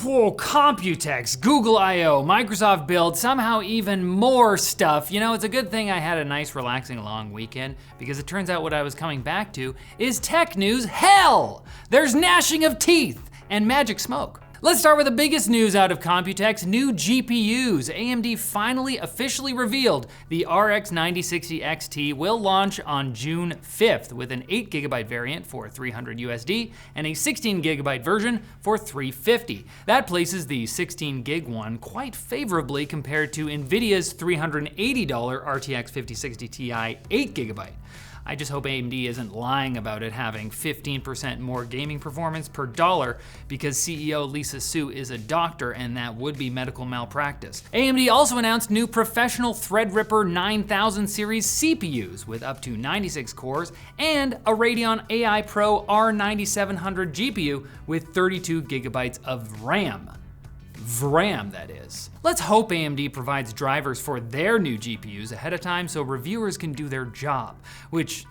Whoa, Computex, Google I/O, Microsoft Build, somehow even more stuff. You know, it's a good thing I had a nice, relaxing, long weekend, because it turns out what I was coming back to is tech news hell! There's gnashing of teeth and magic smoke. Let's start with the biggest news out of Computex, new GPUs. AMD finally officially revealed the RX 9060 XT will launch on June 5th with an 8GB variant for $300 USD and a 16GB version for $350. That places the 16GB one quite favorably compared to Nvidia's $380 RTX 5060 Ti 8GB. I just hope AMD isn't lying about it having 15% more gaming performance per dollar, because CEO Lisa Su is a doctor and that would be medical malpractice. AMD also announced new professional Threadripper 9000 series CPUs with up to 96 cores and a Radeon AI Pro R9700 GPU with 32GB of RAM. VRAM, that is. Let's hope AMD provides drivers for their new GPUs ahead of time so reviewers can do their job, which,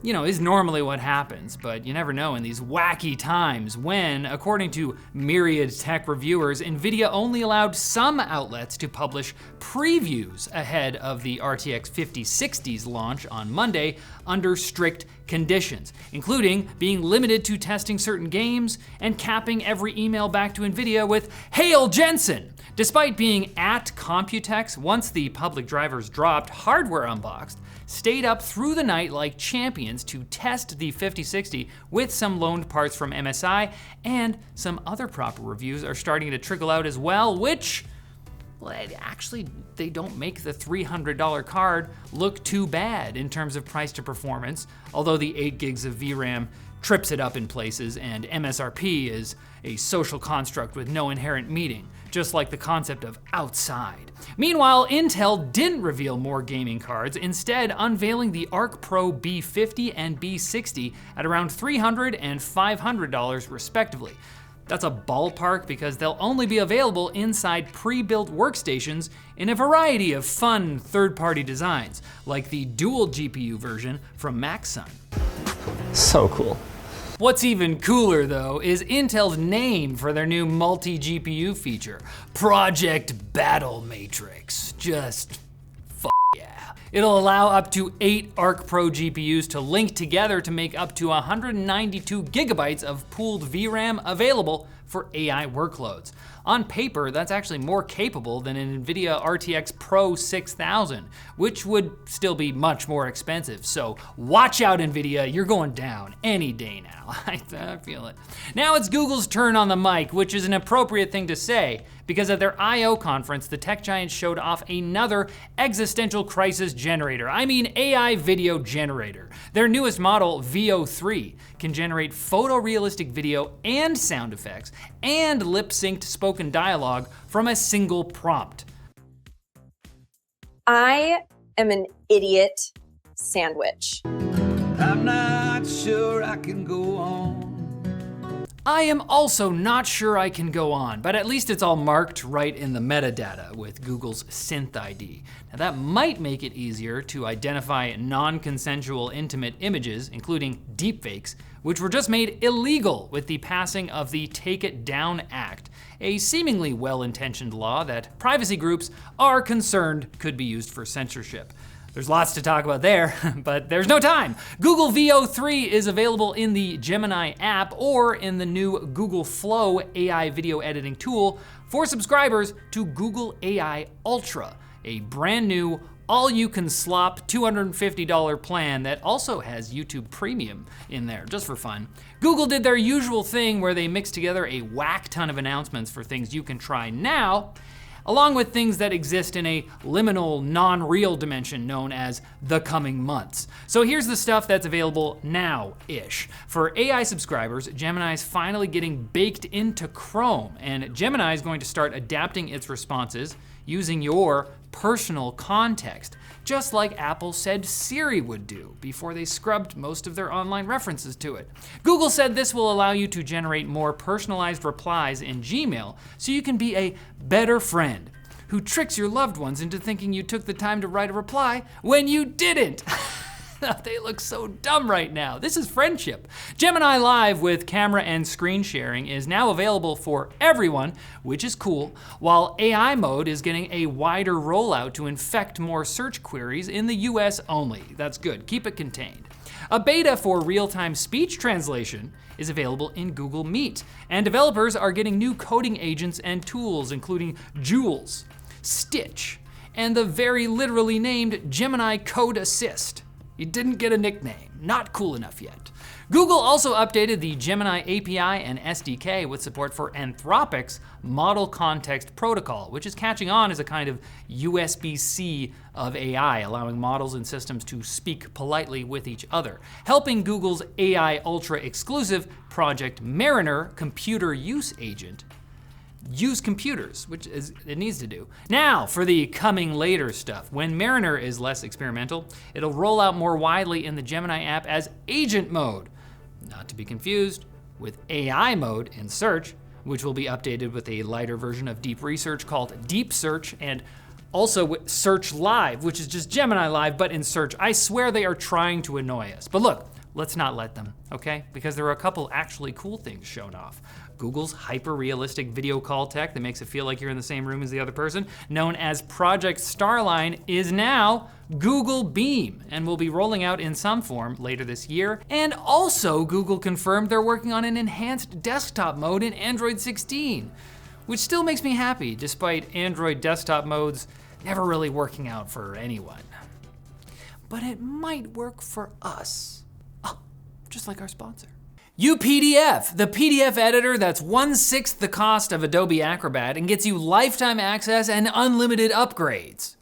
you know, is normally what happens, but you never know in these wacky times when, according to myriad tech reviewers, Nvidia only allowed some outlets to publish previews ahead of the RTX 5060's launch on Monday under strict conditions, including being limited to testing certain games and capping every email back to Nvidia with "Hail Jensen!" Despite being at Computex once the public drivers dropped, Hardware Unboxed stayed up through the night like champions to test the 5060 with some loaned parts from MSI, and some other proper reviews are starting to trickle out as well, which, well, actually, they don't make the $300 card look too bad in terms of price to performance, although the 8GB of VRAM trips it up in places, and MSRP is a social construct with no inherent meaning, just like the concept of outside. Meanwhile, Intel didn't reveal more gaming cards, instead unveiling the Arc Pro B50 and B60 at around $300 and $500 respectively. That's a ballpark because they'll only be available inside pre-built workstations in a variety of fun third-party designs, like the dual GPU version from MaxSun. So cool. What's even cooler though is Intel's name for their new multi-GPU feature, Project Battle Matrix. Just yeah. It'll allow up to 8 Arc Pro GPUs to link together to make up to 192GB of pooled VRAM available for AI workloads. On paper, that's actually more capable than an NVIDIA RTX Pro 6000, which would still be much more expensive. So watch out, NVIDIA, you're going down any day now. I feel it. Now it's Google's turn on the mic, which is an appropriate thing to say, because at their I/O conference, the tech giant showed off another existential crisis generator. I mean AI video generator. Their newest model, VO3, can generate photorealistic video and sound effects and lip-synced spoken dialogue from a single prompt. I am an idiot sandwich. I'm not sure I can go on. I am also not sure I can go on, but at least it's all marked right in the metadata with Google's Synth ID. Now that might make it easier to identify non-consensual intimate images, including deepfakes, which were just made illegal with the passing of the Take It Down Act, a seemingly well-intentioned law that privacy groups are concerned could be used for censorship. There's lots to talk about there, but there's no time. Google VO3 is available in the Gemini app or in the new Google Flow AI video editing tool for subscribers to Google AI Ultra, a brand new all-you-can-slop $250 plan that also has YouTube Premium in there, just for fun. Google did their usual thing where they mixed together a whack ton of announcements for things you can try now, along with things that exist in a liminal, non-real dimension known as the coming months. So here's the stuff that's available now-ish. For AI subscribers, Gemini is finally getting baked into Chrome, and Gemini is going to start adapting its responses using your personal context, just like Apple said Siri would do before they scrubbed most of their online references to it. Google said this will allow you to generate more personalized replies in Gmail so you can be a better friend who tricks your loved ones into thinking you took the time to write a reply when you didn't. They look so dumb right now. This is friendship. Gemini Live with camera and screen sharing is now available for everyone, which is cool, while AI mode is getting a wider rollout to infect more search queries in the US only. That's good, keep it contained. A beta for real-time speech translation is available in Google Meet, and developers are getting new coding agents and tools, including Jules, Stitch, and the very literally named Gemini Code Assist. You didn't get a nickname, not cool enough yet. Google also updated the Gemini API and SDK with support for Anthropic's Model Context Protocol, which is catching on as a kind of USB-C of AI, allowing models and systems to speak politely with each other, helping Google's AI Ultra exclusive Project Mariner computer use agent use computers, which it needs to do. Now for the coming later stuff. When Mariner is less experimental, it'll roll out more widely in the Gemini app as agent mode, not to be confused with AI mode in search, which will be updated with a lighter version of deep research called Deep Search, and also with Search Live, which is just Gemini Live, but in search. I swear they are trying to annoy us. But look, let's not let them, okay? Because there are a couple actually cool things shown off. Google's hyper-realistic video call tech that makes it feel like you're in the same room as the other person, known as Project Starline, is now Google Beam and will be rolling out in some form later this year. And also, Google confirmed they're working on an enhanced desktop mode in Android 16, which still makes me happy, despite Android desktop modes never really working out for anyone. But it might work for us. Oh, just like our sponsor. UPDF, the PDF editor that's 1/6 the cost of Adobe Acrobat and gets you lifetime access and unlimited upgrades.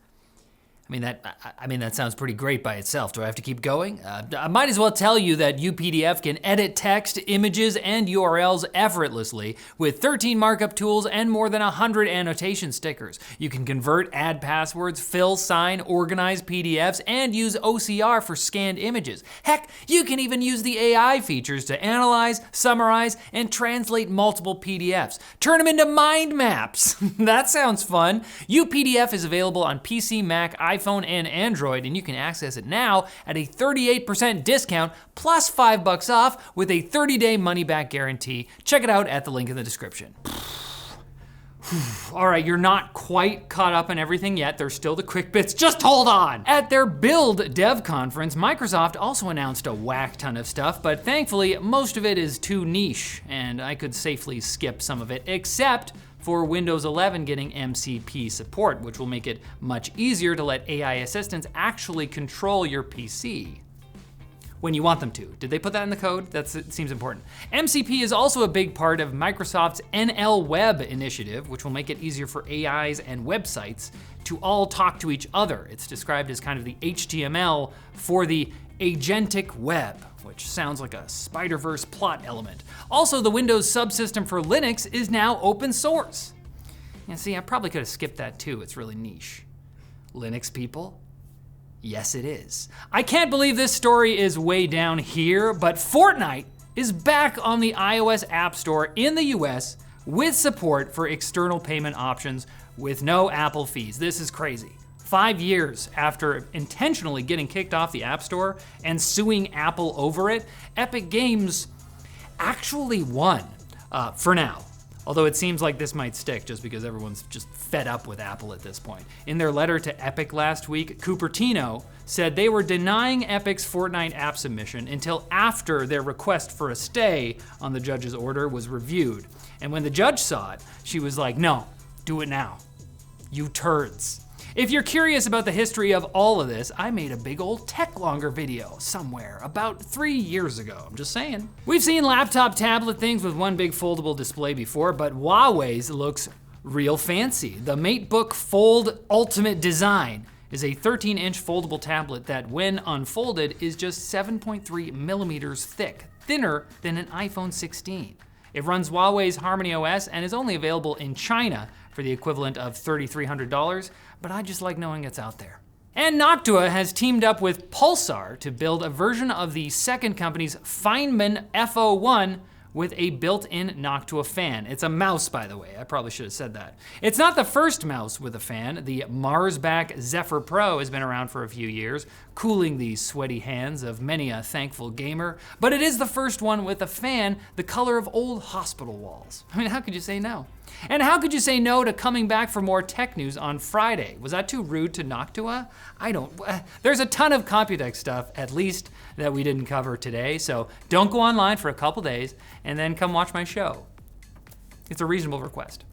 I mean that sounds pretty great by itself. Do I have to keep going? I might as well tell you that UPDF can edit text, images, and URLs effortlessly with 13 markup tools and more than 100 annotation stickers. You can convert, add passwords, fill, sign, organize PDFs, and use OCR for scanned images. Heck, you can even use the AI features to analyze, summarize, and translate multiple PDFs. Turn them into mind maps. That sounds fun. UPDF is available on PC, Mac, iPhone, and Android, and you can access it now at a 38% discount plus $5 off with a 30-day money-back guarantee. Check it out at the link in the description. All right, you're not quite caught up on everything yet. There's still the quick bits. Just hold on. At their Build Dev conference, Microsoft also announced a whack ton of stuff, but thankfully, most of it is too niche, and I could safely skip some of it, except for Windows 11 getting MCP support, which will make it much easier to let AI assistants actually control your PC when you want them to. Did they put that in the code? It seems important. MCP is also a big part of Microsoft's NL Web initiative, which will make it easier for AIs and websites to all talk to each other. It's described as kind of the HTML for the agentic web, which sounds like a Spider-Verse plot element. Also, the Windows subsystem for Linux is now open source. And see, I probably could have skipped that too. It's really niche. Linux people? Yes, it is. I can't believe this story is way down here, but Fortnite is back on the iOS App Store in the US with support for external payment options with no Apple fees. This is crazy. 5 years after intentionally getting kicked off the App Store and suing Apple over it, Epic Games actually won, for now. Although it seems like this might stick just because everyone's just fed up with Apple at this point. In their letter to Epic last week, Cupertino said they were denying Epic's Fortnite app submission until after their request for a stay on the judge's order was reviewed. And when the judge saw it, she was like, no, do it now, you turds. If you're curious about the history of all of this, I made a big old tech longer video somewhere about 3 years ago, I'm just saying. We've seen laptop tablet things with one big foldable display before, but Huawei's looks real fancy. The Matebook Fold Ultimate Design is a 13-inch foldable tablet that, when unfolded, is just 7.3 millimeters thick, thinner than an iPhone 16. It runs Huawei's Harmony OS and is only available in China for the equivalent of $3,300, but I just like knowing it's out there. And Noctua has teamed up with Pulsar to build a version of the second company's Feynman F01 with a built-in Noctua fan. It's a mouse, by the way. I probably should have said that. It's not the first mouse with a fan. The Marsback Zephyr Pro has been around for a few years, cooling the sweaty hands of many a thankful gamer, but it is the first one with a fan the color of old hospital walls. I mean, how could you say no? And how could you say no to coming back for more tech news on Friday? Was that too rude to Noctua? I don't, there's a ton of Computex stuff, at least, that we didn't cover today, so don't go online for a couple days and then come watch my show. It's a reasonable request.